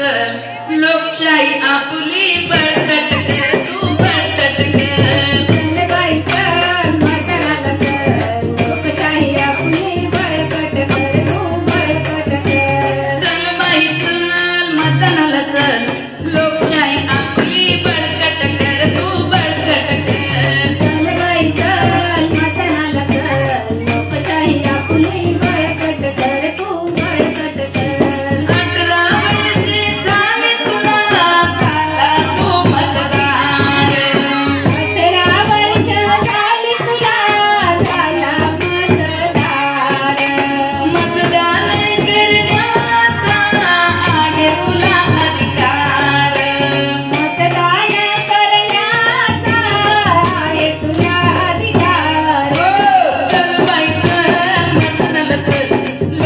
चल लोकशाही आपली बळकट कर तू बळकट कर चल बाई चल मतदानाला चल लोकशाही आपली बळकट कर तू बळकट कर चल बाई चल मतदानाला चल लोकशाही आपली बळकट कर तू बळकट कर चल बाई चल मतदानाला चल लोकशाही आपली बळकट कर तू बळकट कर 18 वर्षे झाले तुला झाला तू मतदार 18 वर्ष झाली तुला झाला मतदार मतदान करण्याचा आहे तुला अधिकार मतदान करण्याचा आहे तुला अधिकार चल बाई चल मतदानाला चल